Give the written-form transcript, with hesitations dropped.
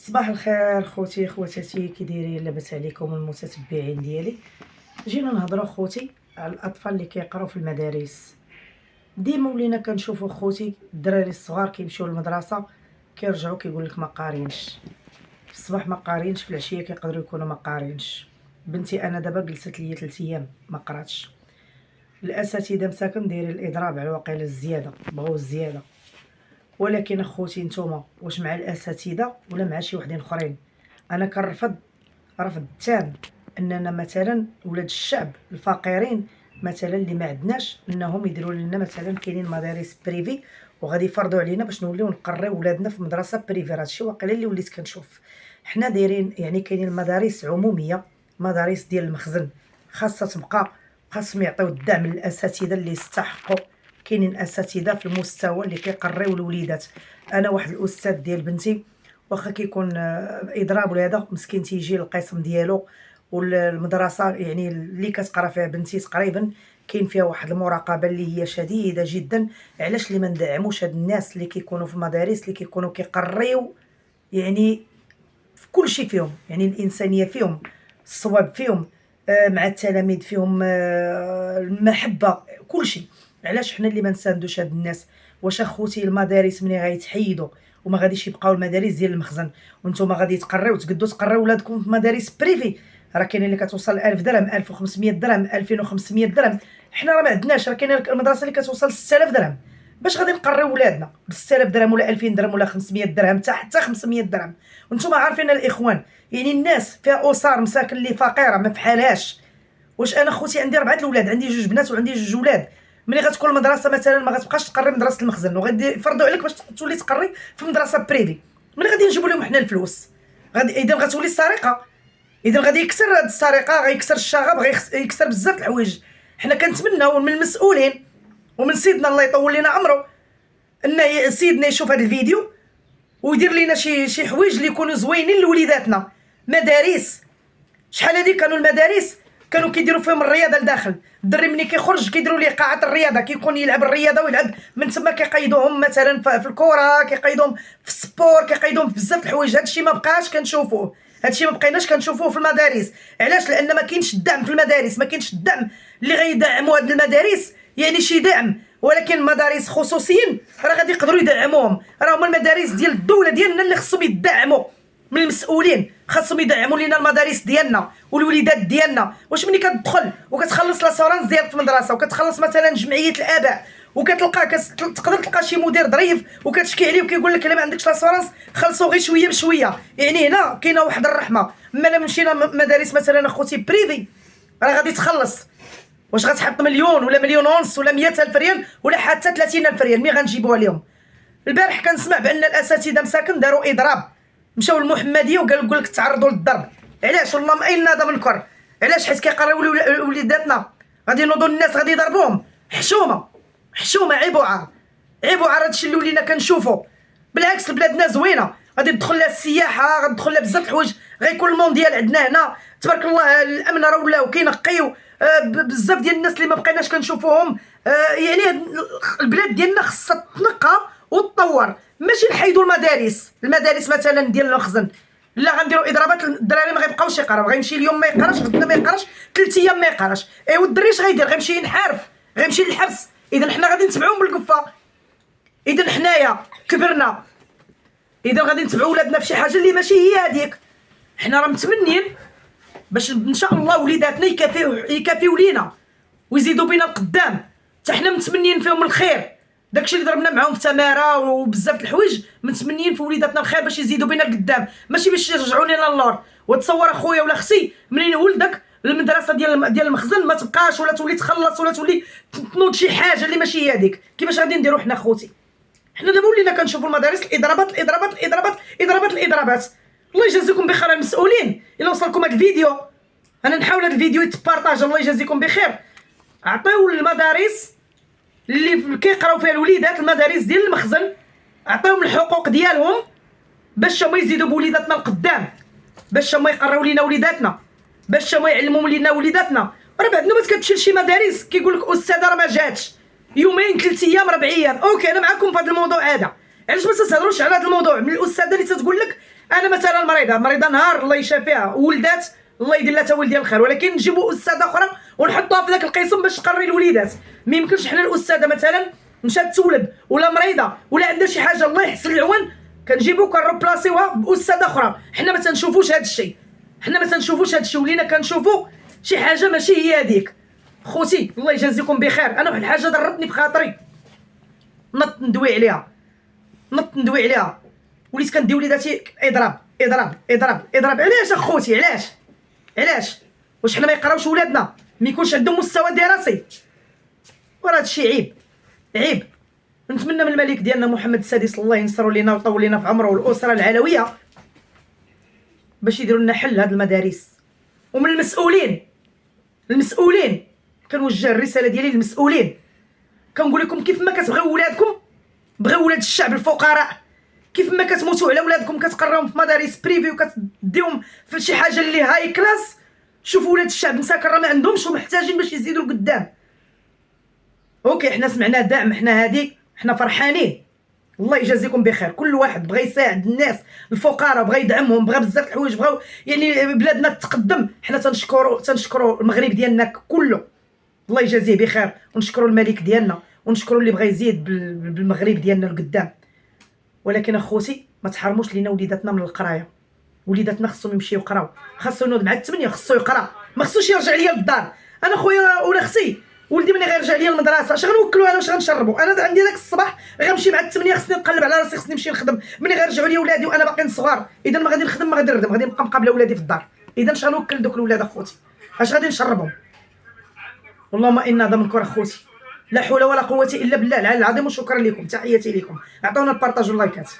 صباح الخير خوتي خواتاتي، كي دايرين؟ لاباس عليكم المتتبعين ديالي؟ جينا نهضروا خوتي على الاطفال اللي كيقراو في المدارس. ديما ولينا كنشوفوا خوتي الدراري الصغار كيمشيو للمدرسه كيرجعوا كيقول لك ما قارينش، في الصباح ما قارينش، في العشيه كيقدروا يكونوا ما قارينش. بنتي انا دابا جلست ليا 3 ايام ما قراتش. الاساتذه مساكن دايرين الاضراب على الواقيلا الزياده، بغاو الزياده. ولكن اخوتي نتوما واش مع الاساتذه ولا مع شي وحدين اخرين؟ انا كنرفض رفض تام اننا مثلا ولاد الشعب الفقيرين مثلا اللي ما عندناش انهم يديروا لنا مثلا كاينين مدارس بريفي وغادي يفرضوا علينا باش نوليو نقريو ولادنا في مدرسه بريفي. راه هادشي واقيلا اللي وليت كنشوف. حنا دايرين يعني كاينين مدارس عموميه، مدارس ديال المخزن خاصها تبقى، خاصهم يعطيو الدعم للاساتذه اللي يستحقوا. كاينين اساتذه في المستوى اللي كيقريو الوليدات. انا واحد الاستاذ ديال بنتي واخا كيكون اضراب ولا هذا مسكين تيجي للقسم ديالو، والمدرسه يعني اللي كتقرا فيها بنتي تقريبا كاين فيها واحد المراقبه اللي هي شديده جدا. علاش اللي ما ندعموش هاد الناس اللي كيكونوا في المدارس اللي كيكونوا كيقريو يعني في كل شيء فيهم، يعني الانسانيه فيهم، الصواب فيهم، مع التلاميذ فيهم، المحبه، كل شيء. علاش حنا اللي ما نساندوش هاد الناس؟ واش اخوتي المدارس ملي غيتحيدوا وما غاديش يبقاو المدارس ديال المخزن وانتم غادي تقريو تقدوا تقريو ولادكم في مدارس بريفي؟ راه كاينين اللي كتوصل 1000 درهم، 1500 درهم، 2500 درهم. حنا راه ما عندناش، راه كاينه المدرسه اللي كتوصل 6000 درهم. باش غادي نقريو ولادنا ب 6000 درهم ولا 2000 درهم ولا 500 درهم حتى 500 درهم؟ وانتم عارفين الاخوان يعني الناس فيها اسر مساكن اللي فقيره ما فحالاش. واش انا خوتي عندي 4 الاولاد، عندي 2 بنات وعندي 2 ولاد، ملي غتكون المدرسه مثلا ما غتبقاش تقري مدرسه المخزن وغادي يفرضوا عليك باش تولي تقري في مدرسه بريفي، ملي غادي نجيبوا لهم حنا الفلوس؟ غادي اذا غتولي السرقه، اذا غادي يكسر هاد السرقه، غيكسر الشغب، غيكسر بزاف الحوايج. حنا كنتمناو من المسؤولين ومن سيدنا الله يطول لنا عمره ان سيدنا يشوف هذا الفيديو ويدير لنا شي حوايج اللي يكونوا زوينين لوليداتنا. مدارس شحال هادي كانوا المدارس كانوا كيديروا فيهم الرياضه لداخل، الدري ملي كيخرج كيديروا ليه قاعه الرياضه، كيكون يلعب الرياضه ويلعب من تما، كيقيدوهم مثلا في الكره، كيقيدوهم في السبور، كيقيدوهم في بزاف الحوايج. هادشي ما بقاش كنشوفوه، هادشي ما بقيناش كنشوفوه في المدارس. علاش؟ لان ما كاينش الدعم في المدارس، ما كاينش الدعم اللي غيدعموا هاد المدارس، يعني شي دعم. ولكن مدارس خصوصيين راه غادي يقدروا يدعموهم، راه هما المدارس ديال الدوله ديالنا اللي خصهم يدعموا من المسؤولين، خاصهم يدعموا لينا المدارس ديالنا والوليدات ديالنا. واش ملي كتدخل وكتخلص لاسورانس ديالك في المدرسه وكتخلص مثلا جمعيه الاباء وكتلقى تقدر تلقى شي مدير ظريف وكتشكي عليه وكيقول لك الا ما عندكش لاسورانس خلصوا غير شويه بشويه، يعني هنا كاينه واحد الرحمه. اما الا مشينا مدارس مثلا اخوتي بريفي راه غادي تخلص، واش غتحط مليون ولا مليون ونص ولا 100,000 ريال ولا حتى 30,000 ريال مي غنجيبوها لهم؟ البارح كنسمع بان الاساتذه مساكن داروا اضراب، مشاو للمحمديه وقال لك تعرضوا للضرب. علاش؟ والله ما اين هذا منكر. علاش؟ حيت كيقراو وليداتنا غادي ينوضوا الناس غادي يضربوهم. حشومه حشومه، عيب وعار، عيب وعار. هادشي اللي ولينا كنشوفوا. بالعكس بلادنا زوينه، غادي تدخل لها السياحه، غادي تدخل لها بزاف الحوايج، غيكون المونديال عندنا هنا تبارك الله. الامن راه ولاو كينقيو بزاف ديال الناس اللي ما بقيناش كنشوفوهم. يعني البلاد ديالنا خصها تنقى وتطور، ماشي نحيدوا المدارس مثلا ديال المخزن. لا غنديروا اضرابات، الدراري ما غيبقاوش يقراو، غيمشي اليوم ما يقراش، غدا ما يقراش، 3 ايام ما يقراش. ايوا الدري اش غيدير؟ غيمشي ينحرف، غيمشي للحبس. اذا حنا غادي نتبعوهم بالقفه. اذا حنايا كبرنا، اذا غادي نتبعوا ولادنا في شي حاجه اللي ماشي هي هذيك. حنا راه متمنين باش ان شاء الله وليداتنا يكافيو لينا ويزيدوا بينا القدام، حتى حنا متمنين فيهم الخير. داكشي اللي ضربنا معاهم في تماره وبزاف الحوايج متمنين في وليداتنا الخير باش يزيدوا بينا القدام، ماشي باش يرجعوا لنا للور. وتصور اخويا ولا اختي منين ولدك المدرسه ديال المخزن ما تبقاش، ولا تولي تخلص، ولا تولي تنوض شي حاجه اللي ماشي هي هذيك، كيفاش غادي نديروا حنا خوتي؟ حنا دابا ولينا كنشوفوا المدارس الاضرابات. الله يجازيكم بخير المسؤولين. الا وصلكم هذا الفيديو، انا نحاول هذا الفيديو يتبارطاج، الله يجازيكم بخير. عطيو للمدارس اللي كيقراو فيها الوليدات، المدارس ديال المخزن، عطيوهم الحقوق ديالهم باش هما يزيدوا بوليداتنا القدام، باش هما يقراو لينا وليداتنا، باش هما يعلموا لينا وليداتنا. راه بعد نوبات كتمشي لشي مدارس كيقول لك استاذه راه ما جاتش، يومين 3 ايام 4 ايام. اوكي انا معكم في هذا الموضوع هذا، علاش ما تهضروش على هذا الموضوع من الاستاذه اللي تتقول لك انا انا مثلا مريضه نهار الله يشافيها ولدات الله يدير لها تا ولدي الخير، ولكن نجيبوا استاذه اخرى ونحطوها في ذاك القسم باش تقري الوليدات. ما يمكنش حنا الاستاذه مثلا مشات تولد ولا مريضه ولا عندها شي حاجه الله يحسن العوان كنجيبو كنروبلاسيوها باستاذه اخرى. حنا ما تنشوفوش هذا الشيء، ولينا كنشوفوا شي حاجه ماشي هي هذيك. خوتي الله يجازيكم بخير، انا واحد الحاجه ضرتني في خاطري نط ندوي عليها، وليت كندي وليداتي اضرب. علاش اخوتي؟ علاش واش حنا ما يقراوش ولادنا؟ ما يكونش عندهم مستوى دراسي؟ وراه هادشي عيب. نتمنى من الملك ديالنا محمد السادس الله ينصرو لينا ويطول لينا في عمره والاسره العلويه باش يديروا لنا حل هاد المدارس. ومن المسؤولين كنوجه الرساله ديالي للمسؤولين، كنقول لكم كيف ما كتبغيو ولادكم بغيو ولاد الشعب الفقراء، كيف ما كتموتوا على ولادكم كتقراوهم في مدارس بريفي وكتديهم في شي حاجه اللي هاي كلاس، شوفوا ولاد الشعب مساكن راه ما عندهمش ومحتاجين باش يزيدوا لقدام. اوكي حنا سمعنا دعم، حنا فرحانين، الله يجازيكم بخير. كل واحد بغى يساعد الناس الفقراء، بغى يدعمهم، بغى بزاف الحوايج، بغاو يعني بلادنا تقدم. حنا تنشكروا المغرب ديالنا كله، الله يجازيه بخير، ونشكروا الملك ديالنا، ونشكروا اللي بغى يزيد بالمغرب ديالنا لقدام. ولكن اخوتي ما تحرموش لينا وليداتنا من القرايه. وليداتنا خصهم يمشيو يقراو، خاصو ينوض مع 8 خصو يقرا، ما خصوش يرجع ليا للدار. انا خويا ولا اختي ولدي ملي غيرجع ليا للمدرسه اش غنوكلو انا واش غنشربو؟ انا عندي داك الصباح غنمشي مع 8 خصني نقلب على راسي، خصني نمشي نخدم. ملي غيرجعوا لي ولادي وانا باقيين صغار، اذا ما غادي نخدم، ما غادي نردم، غادي نبقى مقابله ولادي في الدار. اذا اش غنوكل دوك الولاد اخوتي؟ اش غادي نشربهم؟ اللهم انا ضمنكم اخوتي، لا حول ولا قوه الا بالله العلي العظيم. وشكرا لكم، تحياتي لكم، عطونا البارطاج واللايكات.